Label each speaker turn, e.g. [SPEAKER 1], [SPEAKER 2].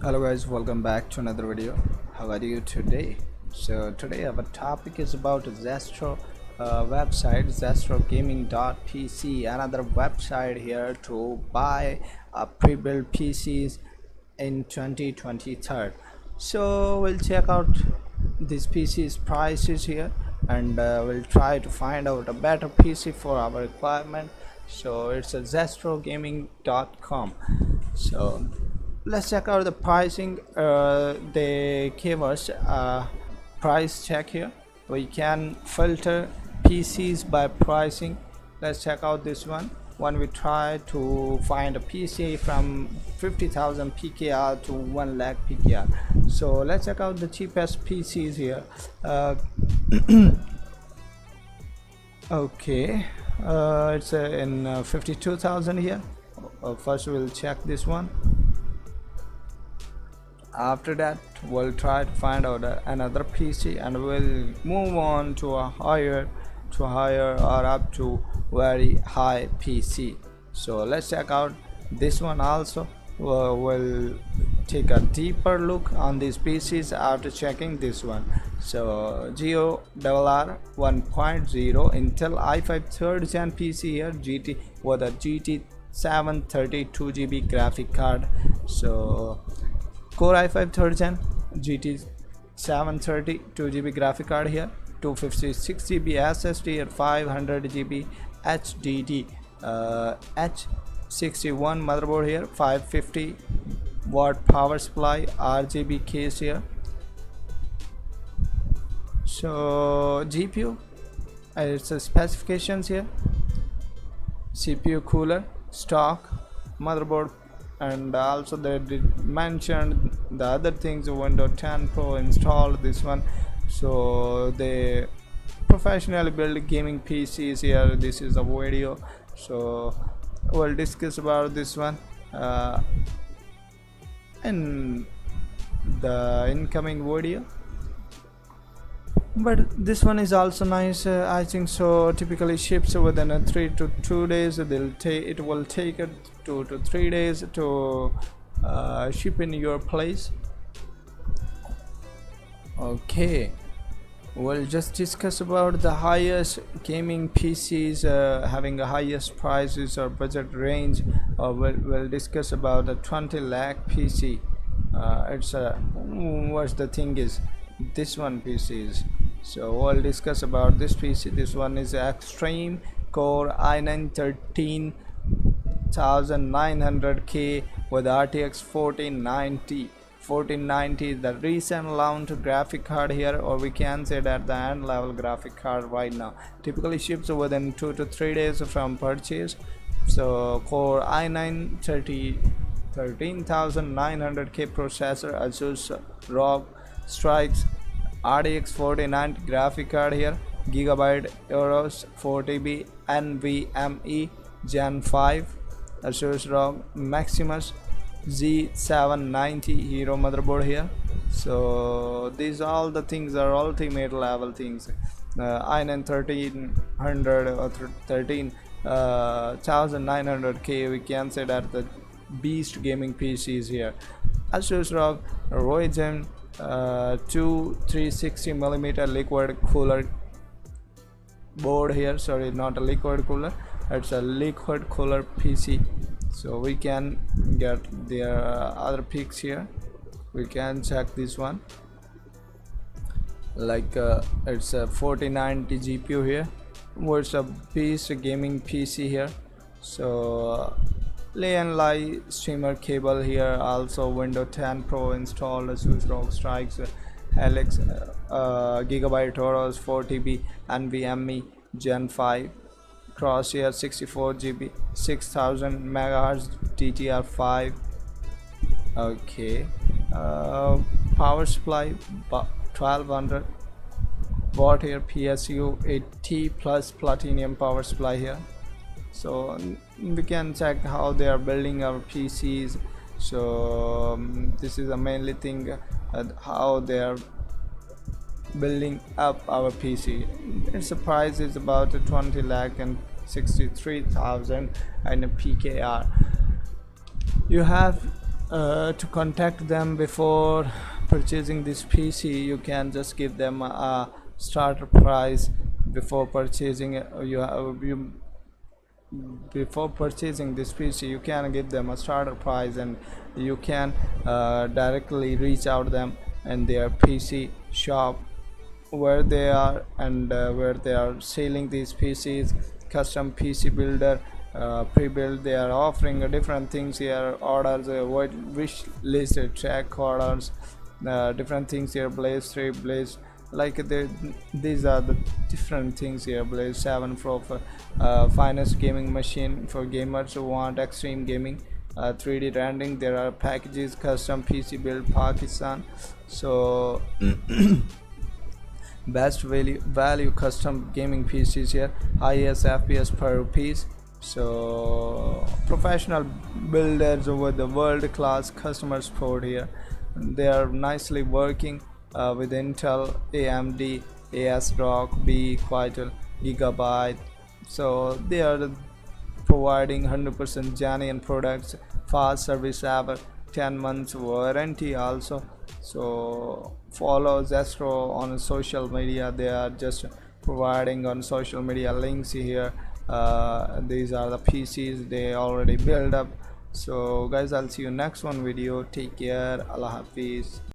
[SPEAKER 1] Hello guys, welcome back to another video. How are you today? So today our topic is about Zestro website, zestrogaming.pc, another website here to buy pre-built PCs in 2023. So we'll check out this PC's prices here, and we'll try to find out a better PC for our requirement. So it's a zestrogaming.com. So let's check out the pricing. They gave us a price check here. We can filter PCs by pricing. Let's check out this one. When we try to find a PC from 50,000 PKR to 1 lakh PKR. So let's check out the cheapest PCs here. Okay, it's in 52,000 here. First we'll check this one. After that we'll try to find out another PC, and we'll move on to a higher or up to very high PC. So let's check out this one also. We'll take a deeper look on these PCs after checking this one. So GORR 1.0 Intel i5 3rd gen PC here, GT with a GT 730 2GB graphic card. So Core i5 3rd gen GT 730 2GB graphic card here, 256GB SSD at 500GB HDD, H61 motherboard here, 550 watt power supply, RGB case here. So GPU, it's a specifications here, CPU cooler, stock, motherboard, and also they did mention the other things. Windows 10 Pro installed this one. So they professionally build gaming PCs here. This is a video, so we'll discuss about this one in the incoming video. But this one is also nice. I think so. Typically ships within 3 to 2 days. It will take 2 to 3 days to ship in your place. Okay, we'll just discuss about the highest gaming PCs having the highest prices or budget range. We'll discuss about the 20 lakh PC. It's what's the thing is this one PCs. So we'll discuss about this PC. This one is Extreme Core i9 13900K with RTX 1490. The recent launch graphic card here, or we can say that the end level graphic card right now. Typically ships within 2 to 3 days from purchase. So Core i9 13900K processor, Asus ROG Strix RTX 4090 graphic card here, gigabyte euros 4TB NVMe Gen 5, Asus ROG Maximus Z790 Hero motherboard here. So these all the things are ultimate level things. i9 1300 or 13900K, we can say that the beast gaming PCs here. Asus ROG Ryzen 2 360mm liquid cooler board here. Sorry, not a liquid cooler, it's a liquid cooler PC. So we can get their other picks here. We can check this one, like it's a 4090 GPU here. What's a beast gaming PC here. So lay and lie streamer cable here, also Windows 10 Pro installed, Asus ROG Strix Helix gigabyte euros 4TB NVMe Gen 5 Crosshair 64GB 6000 MHz DDR5. Okay, power supply 1200 watt here, PSU 80 plus platinum power supply here. So we can check how they are building our PCs. So this is the mainly thing, how they are building up our PC. Its price is about 20 lakh and 63,000 and a PKR. You have To contact them before purchasing this PC, you can just give them a starter price before purchasing it. You before purchasing this PC, you can give them a starter price, and you can directly reach out them in their PC shop where they are, and where they are selling these PCs. Custom PC builder, pre-build, they are offering different things here. Orders, wish list, track orders, different things here. Blaze 3, Blaze, like these are the different things here. Blaze 7 Pro for finest gaming machine for gamers who want extreme gaming, 3D rendering. There are packages, custom PC build Pakistan. So best value custom gaming PCs here, highest FPS per piece. So professional builders with the world class customer support here. They are nicely working with Intel, AMD, ASRock, B, Quitel, Gigabyte. So they are providing 100% genuine products, fast service, ever 10 months warranty also. So follow Zestro on social media. They are just providing on social media links here. These are the PCs they already built up. So guys, I'll see you next one video. Take care. Allah Hafiz.